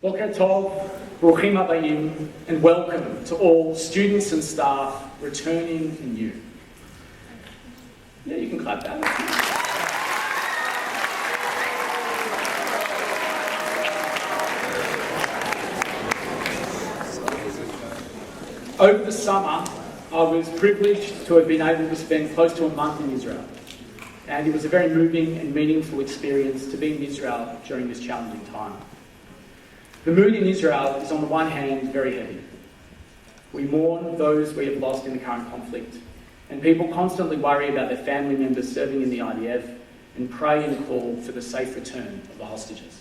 Boker Tov, Bruchim Habayim, and welcome to all students and staff returning and new. Yeah, you can clap that. Over the summer, I was privileged to have been able to spend close to a month in Israel. And it was a very moving and meaningful experience to be in Israel during this challenging time. The mood in Israel is on the one hand very heavy. We mourn those we have lost in the current conflict, and people constantly worry about their family members serving in the IDF and pray and call for the safe return of the hostages.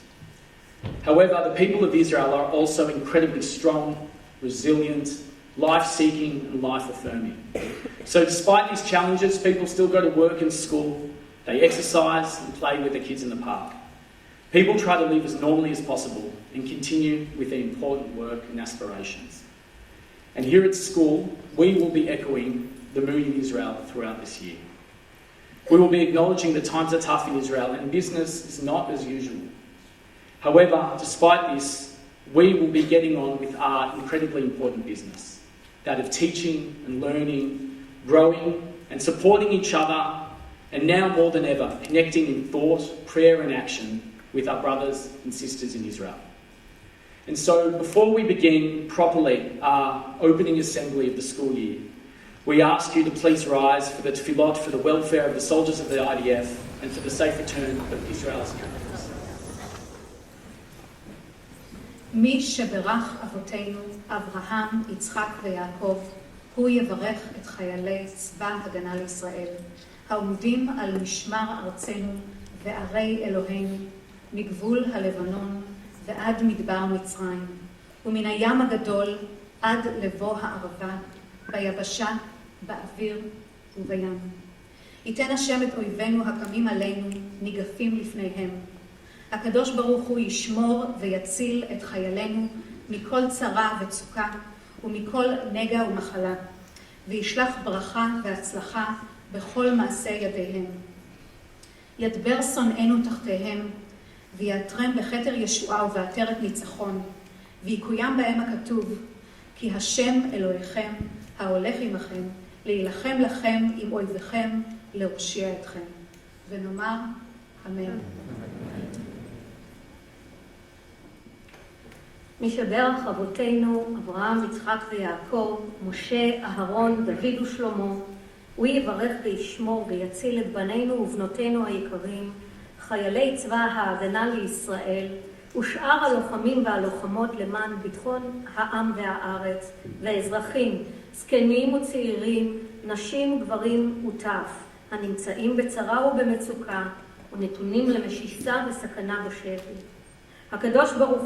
However, the people of Israel are also incredibly strong, resilient, life-seeking and life-affirming. So despite these challenges, people still go to work and school, they exercise and play with their kids in the park. People try to live as normally as possible and continue with their important work and aspirations. And here at school, we will be echoing the mood in Israel throughout this year. We will be acknowledging that times are tough in Israel and business is not as usual. However, despite this, we will be getting on with our incredibly important business, that of teaching and learning, growing and supporting each other, and now more than ever, connecting in thought, prayer and action with our brothers and sisters in Israel. And so, before we begin properly our opening assembly of the school year, we ask you to please rise for the tefillot for the welfare of the soldiers of the IDF and for the safe return of Israel's captives. מי שברך אבותינו, אברהם, יצחק ויעקב, הוא יברך את חיילי צבא הגנה לישראל, העומדים על משמר ארצנו וערי אלוהינו, מגבול הלבנון ועד מדבר מצרים, ומן הים הגדול עד לבוא הערבה, ביבשה, באוויר ובים. ייתן השם את אויבינו הקמים עלינו, ניגפים לפניהם. הקדוש ברוך הוא ישמור ויציל את חיילינו מכל צרה וצוקה ומכל נגע ומחלה, וישלח ברכה והצלחה בכל מעשה ידיהם. ידבר שונאינו תחתיהם, ויעטרם בכתר ישועה ובעטרת ניצחון, ויקוים בהם הכתוב, כי השם אלוהיכם ההולך עמכם, להילחם לכם עם אויביכם, להושיע אתכם. ונאמר אמן. מי שברך אבותינו, אברהם, יצחק ויעקב, משה, אהרון, דוד ושלמה, הוא יברך וישמור ויציל את בנינו ובנותינו היקרים, חיילי צבא ההגנה לישראל, ושאר הלוחמים והלוחמות למען ביטחון העם והארץ, והאזרחים, זקנים וצעירים, נשים, גברים וטף, הנמצאים בצרה ובמצוקה, ונתונים למשיסה וסכנה בשבי. הקדוש ברוך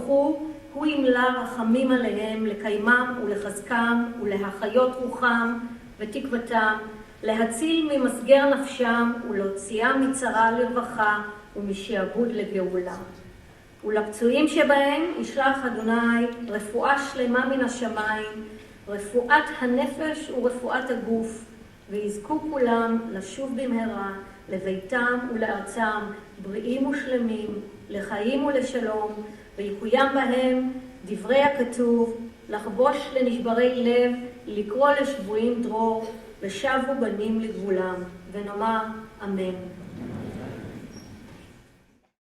הוא ימלא רחמים עליהם, לקיימם ולחזקם ולהחיות רוחם ותקוותם, להציל ממסגר נפשם ולהוציאם מצרה לרווחה ומשעבוד לגאולה. ולפצועים שבהם ישלח אדוני רפואה שלמה מן השמיים, רפואת הנפש ורפואת הגוף, ויזכו כולם לשוב במהרה לביתם ולארצם, בריאים ושלמים, לחיים ולשלום, ויקוים בהם דברי הכתוב, לחבוש לנשברי לב, לקרוא לשבויים דרור, ושבו בנים לגבולם, ונאמר אמן.